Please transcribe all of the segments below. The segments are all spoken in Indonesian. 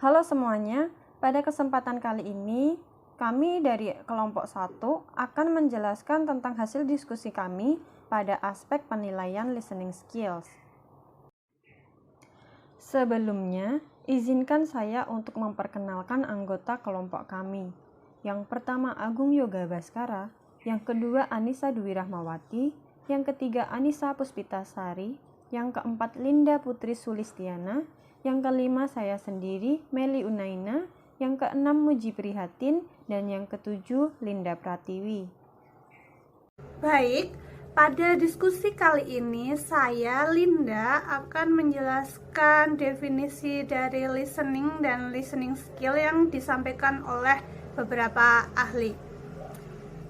Halo semuanya, pada kesempatan kali ini kami dari kelompok 1 akan menjelaskan tentang hasil diskusi kami pada aspek penilaian listening skills. Sebelumnya, izinkan saya untuk memperkenalkan anggota kelompok kami. Yang pertama Agung Yoga Baskara, yang kedua Anissa Dwi Rahmawati, yang ketiga Anissa Puspitasari, yang keempat Linda Putri Sulistiana, yang kelima saya sendiri Meli Unaina, yang keenam Muji Prihatin, dan yang ketujuh Linda Pratiwi. Baik, pada diskusi kali ini saya Linda akan menjelaskan definisi dari listening dan listening skill yang disampaikan oleh beberapa ahli.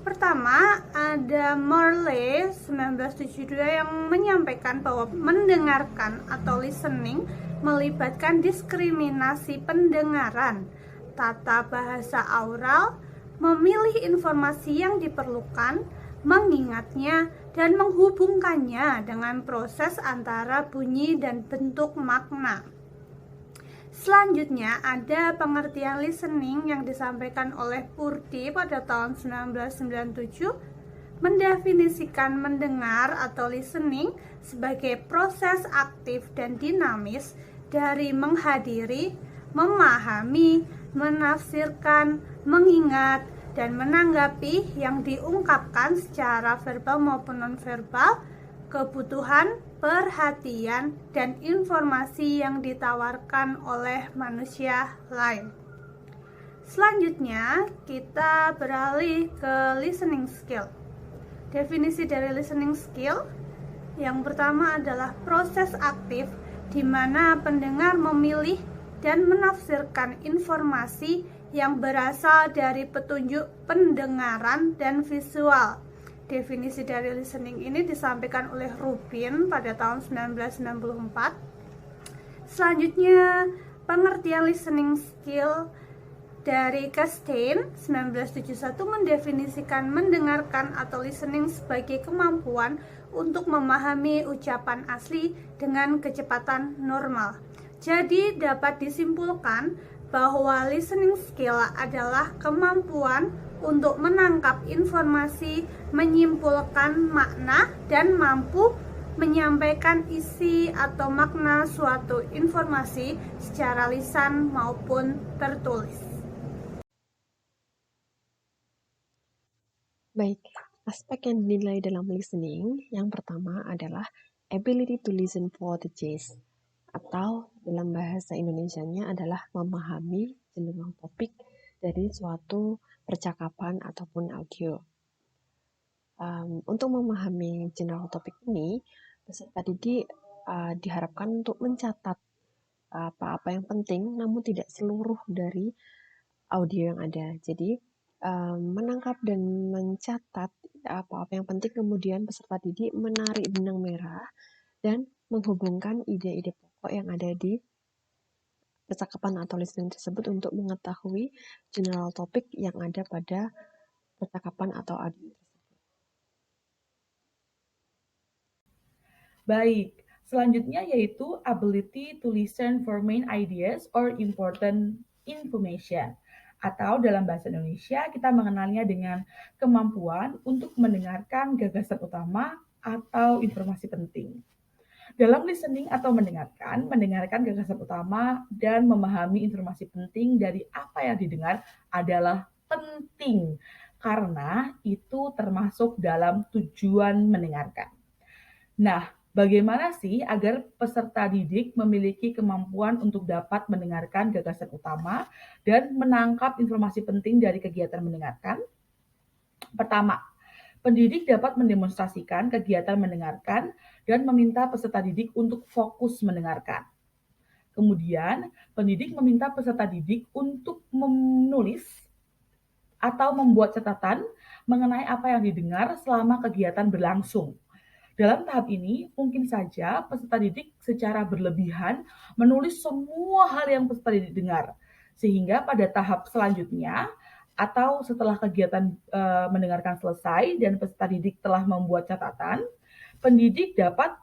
Pertama, ada Morley 1972 yang menyampaikan bahwa mendengarkan atau listening melibatkan diskriminasi pendengaran, tata bahasa aural, memilih informasi yang diperlukan, mengingatnya, dan menghubungkannya dengan proses antara bunyi dan bentuk makna. Selanjutnya ada pengertian listening yang disampaikan oleh Purdy pada tahun 1997 mendefinisikan mendengar atau listening sebagai proses aktif dan dinamis dari menghadiri, memahami, menafsirkan, mengingat, dan menanggapi yang diungkapkan secara verbal maupun nonverbal, kebutuhan, perhatian, dan informasi yang ditawarkan oleh manusia lain. Selanjutnya, kita beralih ke listening skill. Definisi dari listening skill yang pertama adalah proses aktif di mana pendengar memilih dan menafsirkan informasi yang berasal dari petunjuk pendengaran dan visual. Definisi dari listening ini disampaikan oleh Rubin pada tahun 1994. Selanjutnya, pengertian listening skill dari Castaigne 1971 mendefinisikan mendengarkan atau listening sebagai kemampuan untuk memahami ucapan asli dengan kecepatan normal. Jadi dapat disimpulkan bahwa listening skill adalah kemampuan untuk menangkap informasi, menyimpulkan makna, dan mampu menyampaikan isi atau makna suatu informasi secara lisan maupun tertulis. Baik, aspek yang dinilai dalam listening yang pertama adalah ability to listen for the gist, atau dalam bahasa Indonesianya adalah memahami cenderung topik dari suatu percakapan ataupun audio. Untuk memahami general topik ini, peserta didik diharapkan untuk mencatat apa-apa yang penting, namun tidak seluruh dari audio yang ada. Jadi, menangkap dan mencatat apa-apa yang penting, kemudian peserta didik menarik benang merah dan menghubungkan ide-ide pokok yang ada di percakapan atau listening tersebut untuk mengetahui general topik yang ada pada percakapan atau audio tersebut. Baik, selanjutnya yaitu ability to listen for main ideas or important information. Atau dalam bahasa Indonesia kita mengenalnya dengan kemampuan untuk mendengarkan gagasan utama atau informasi penting. Dalam listening atau mendengarkan gagasan utama dan memahami informasi penting dari apa yang didengar adalah penting karena itu termasuk dalam tujuan mendengarkan. Nah, bagaimana sih agar peserta didik memiliki kemampuan untuk dapat mendengarkan gagasan utama dan menangkap informasi penting dari kegiatan mendengarkan? Pertama, pendidik dapat mendemonstrasikan kegiatan mendengarkan dan meminta peserta didik untuk fokus mendengarkan. Kemudian, pendidik meminta peserta didik untuk menulis atau membuat catatan mengenai apa yang didengar selama kegiatan berlangsung. Dalam tahap ini, mungkin saja peserta didik secara berlebihan menulis semua hal yang peserta didik dengar, sehingga pada tahap selanjutnya atau setelah kegiatan mendengarkan selesai dan peserta didik telah membuat catatan, pendidik dapat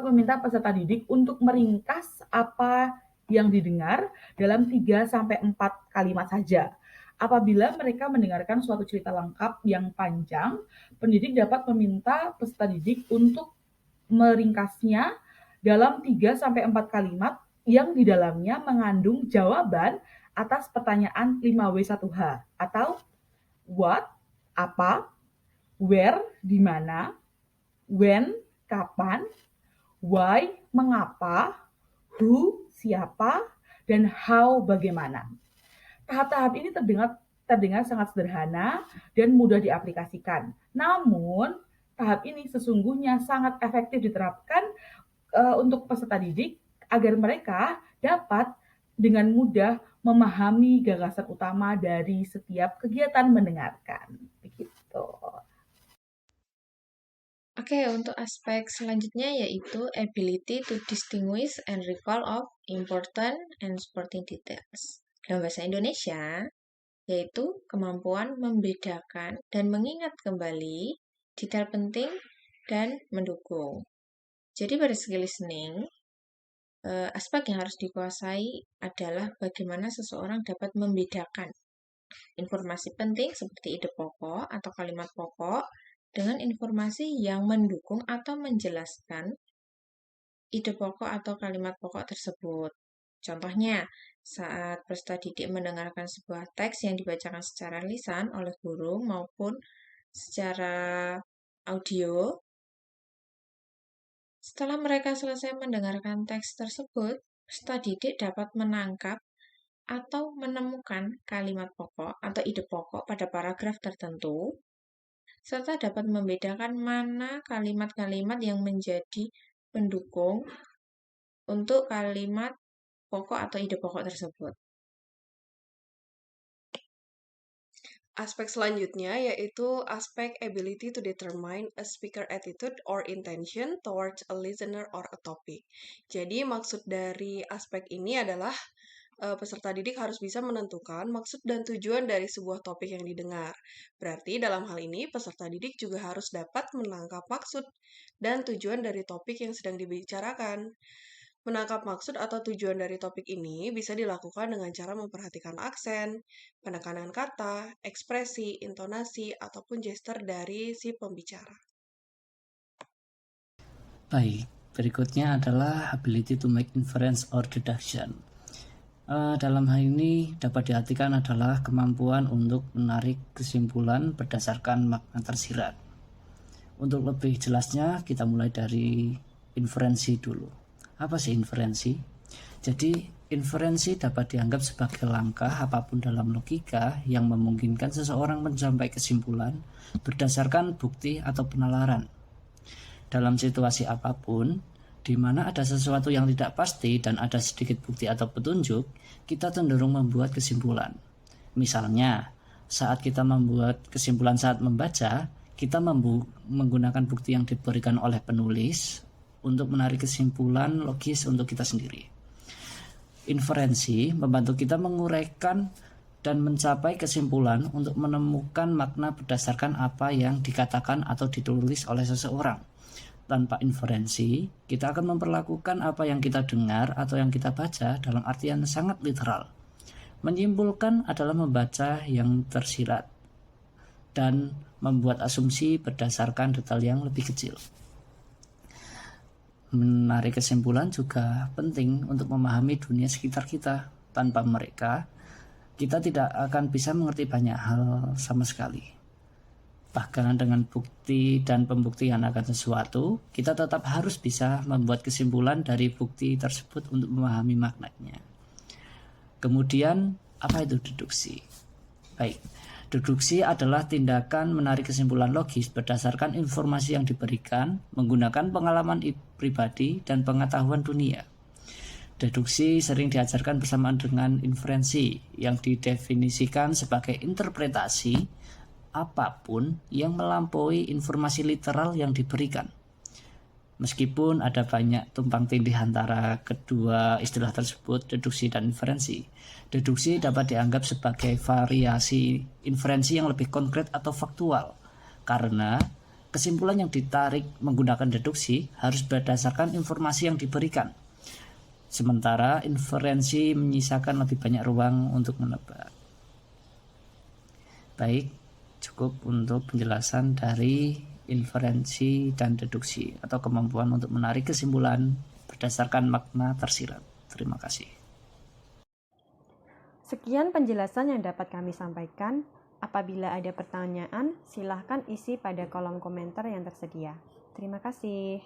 meminta peserta didik untuk meringkas apa yang didengar dalam 3-4 kalimat saja. Apabila mereka mendengarkan suatu cerita lengkap yang panjang, pendidik dapat meminta peserta didik untuk meringkasnya dalam 3-4 kalimat yang di dalamnya mengandung jawaban atas pertanyaan 5W1H atau what, apa, where, di mana, when, kapan, why, mengapa, who, siapa, dan how, bagaimana. Tahap-tahap ini terdengar sangat sederhana dan mudah diaplikasikan. Namun, tahap ini sesungguhnya sangat efektif diterapkan untuk peserta didik agar mereka dapat dengan mudah memahami gagasan utama dari setiap kegiatan mendengarkan. Begitu. Oke, untuk aspek selanjutnya yaitu ability to distinguish and recall of important and supporting details. Dalam bahasa Indonesia, yaitu kemampuan membedakan dan mengingat kembali detail penting dan mendukung. Jadi pada skill listening, aspek yang harus dikuasai adalah bagaimana seseorang dapat membedakan informasi penting seperti ide pokok atau kalimat pokok dengan informasi yang mendukung atau menjelaskan ide pokok atau kalimat pokok tersebut. Contohnya, saat peserta didik mendengarkan sebuah teks yang dibacakan secara lisan oleh guru maupun secara audio, setelah mereka selesai mendengarkan teks tersebut, peserta didik dapat menangkap atau menemukan kalimat pokok atau ide pokok pada paragraf tertentu, serta dapat membedakan mana kalimat-kalimat yang menjadi pendukung untuk kalimat pokok atau ide pokok tersebut. Aspek selanjutnya yaitu aspek ability to determine a speaker attitude or intention towards a listener or a topic. Jadi maksud dari aspek ini adalah peserta didik harus bisa menentukan maksud dan tujuan dari sebuah topik yang didengar. Berarti dalam hal ini peserta didik juga harus dapat menangkap maksud dan tujuan dari topik yang sedang dibicarakan. Menangkap maksud atau tujuan dari topik ini bisa dilakukan dengan cara memperhatikan aksen, penekanan kata, ekspresi, intonasi, ataupun gestur dari si pembicara. Baik, berikutnya adalah ability to make inference or deduction. Dalam hal ini dapat diartikan adalah kemampuan untuk menarik kesimpulan berdasarkan makna tersirat. Untuk lebih jelasnya, kita mulai dari inferensi dulu. Apa sih inferensi? Jadi, inferensi dapat dianggap sebagai langkah apapun dalam logika yang memungkinkan seseorang mencapai kesimpulan berdasarkan bukti atau penalaran. Dalam situasi apapun, di mana ada sesuatu yang tidak pasti dan ada sedikit bukti atau petunjuk, kita cenderung membuat kesimpulan. Misalnya, saat kita membuat kesimpulan saat membaca, kita menggunakan bukti yang diberikan oleh penulis untuk menarik kesimpulan logis untuk kita sendiri. Inferensi membantu kita menguraikan dan mencapai kesimpulan untuk menemukan makna berdasarkan apa yang dikatakan atau ditulis oleh seseorang. Tanpa inferensi, kita akan memperlakukan apa yang kita dengar atau yang kita baca dalam artian sangat literal. Menyimpulkan adalah membaca yang tersirat dan membuat asumsi berdasarkan detail yang lebih kecil. Menarik kesimpulan juga penting untuk memahami dunia sekitar kita. Tanpa mereka, kita tidak akan bisa mengerti banyak hal sama sekali. Bahkan dengan bukti dan pembuktian akan sesuatu, kita tetap harus bisa membuat kesimpulan dari bukti tersebut untuk memahami maknanya. Kemudian, apa itu deduksi? Baik, deduksi adalah tindakan menarik kesimpulan logis berdasarkan informasi yang diberikan menggunakan pengalaman pribadi dan pengetahuan dunia. Deduksi sering diajarkan bersamaan dengan inferensi yang didefinisikan sebagai interpretasi apapun yang melampaui informasi literal yang diberikan. Meskipun ada banyak tumpang tindih antara kedua istilah tersebut, deduksi dan inferensi, deduksi dapat dianggap sebagai variasi inferensi yang lebih konkret atau faktual, karena kesimpulan yang ditarik menggunakan deduksi harus berdasarkan informasi yang diberikan. sementara inferensi menyisakan lebih banyak ruang untuk menebak. Baik, cukup untuk penjelasan dari inferensi dan deduksi atau kemampuan untuk menarik kesimpulan berdasarkan makna tersirat. Terima kasih. Sekian penjelasan yang dapat kami sampaikan. Apabila ada pertanyaan, silahkan isi pada kolom komentar yang tersedia. Terima kasih.